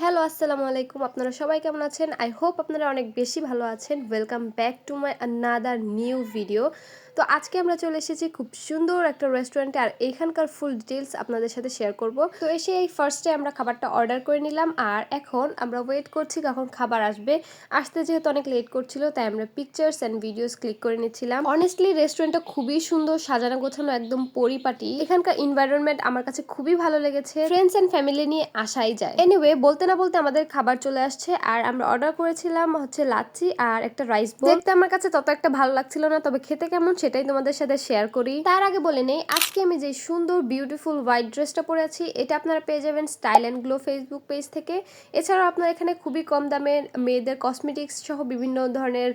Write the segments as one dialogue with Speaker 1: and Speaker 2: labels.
Speaker 1: Hello আসসালামু আলাইকুম। আপনারা সবাই কেমন আছেন? আই হোপ আপনারা অনেক বেশি ভালো আছেন। Welcome back to my another new video. তো আজকে আমরা চলে এসেছি খুব সুন্দর একটা রেস্টুরেন্টে, আর এখানকার ফুল ডিটেলস আপনাদের সাথে শেয়ার করব। তো এসে এই ফার্স্টে আমরা খাবারটা অর্ডার করে নিলাম, আর এখন আমরা ওয়েট করছি কখন খাবার আসবে। আসতে যেহেতু অনেক লেট করছিল, তাই আমরা পিকচার্স অ্যান্ড ভিডিওস ক্লিক করে নিচ্ছিলাম। অনেস্টলি রেস্টুরেন্টটা খুবই সুন্দর, সাজানো গোছানো, একদম পরিপাটি। এখানকার এনভায়রনমেন্ট আমার কাছে খুবই ভালো লেগেছে। ফ্রেন্ডস অ্যান্ড ফ্যামিলি নিয়ে আসাই যায়। এনিওয়ে, বলতে না বলতে আমাদের খাবার চলে আসছে, আর আমরা অর্ডার করেছিলাম হচ্ছে লাচ্ছি আর একটা রাইস বোল। দেখতে আমার কাছে তত একটা ভালো লাগছিল না, তবে খেতে কেমন সেটাই তোমাদের সাথে শেয়ার করি। তার আগে বলে নেই, আজকে আমি যে সুন্দর বিউটিফুল হোয়াইট ড্রেসটা পরে আছি, এটা আপনারা পেয়ে যাবেন style and glow Facebook page থেকে। এছাড়াও আপনারা এখানে খুবই কম দামে মেয়েদের কসমেটিক্স সহ বিভিন্ন ধরনের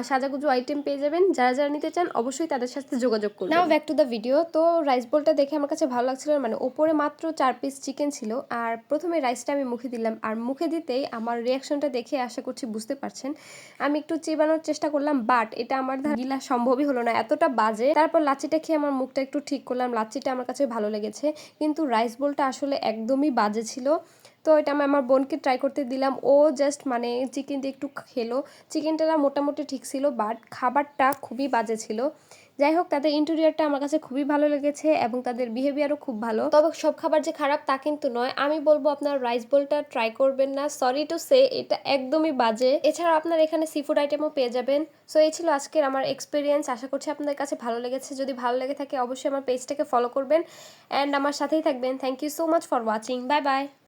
Speaker 1: সাজাগুজু আইটেম পেয়ে যাবেন। যারা যারা নিতে চান অবশ্যই তাদের সাথে যোগাযোগ করুন। নাও ব্যাক টু দ্য ভিডিও। তো রাইস বোলটা দেখে আমার কাছে ভালো লাগছিল, মানে ওপরে মাত্র 4 পিস চিকেন ছিল, আর প্রথমে রাইসটা আমি মুখে দিলাম, আর মুখে দিতেই আমার রিয়াকশনটা দেখে আশা করছি বুঝতে পারছেন, আমি একটু চিবানোর চেষ্টা করলাম, বাট এটা আমার গিলা সম্ভবই হলো না, এতটা বাজে। তারপর লাচ্ছিটা খেয়ে আমার মুখটা একটু ঠিক করলাম, লাচ্ছিটা আমার কাছে ভালো লেগেছে, কিন্তু রাইস বোলটা আসলে একদমই বাজে ছিল। তো এটা আমি আমার বোনকে ট্রাই করতে দিলাম, ও জাস্ট মানে চিকেন দিয়ে একটু খেলো। চিকেনটা মোটামুটি ঠিক ছিল, বাট খাবারটা খুবই বাজে ছিল। যাই হোক, তাদের ইন্টেরিয়রটা আমার কাছে খুবই ভালো লেগেছে এবং তাদের বিহেভিয়ারও খুব ভালো। তবে সব খাবার যে খারাপ তা কিন্তু নয়। আমি বলবো আপনার রাইস বোলটা ট্রাই করবেন না, সরি টু সে, এটা একদমই বাজে। এছাড়াও আপনার এখানে সি ফুড আইটেমও পেয়ে যাবেন। সো এই ছিল আজকের আমার এক্সপিরিয়েন্স। আশা করছি আপনাদের কাছে ভালো লেগেছে। যদি ভালো লেগে থাকে অবশ্যই আমার পেজটাকে ফলো করবেন অ্যান্ড আমার সাথেই থাকবেন। Thank you so much for watching. Bye by.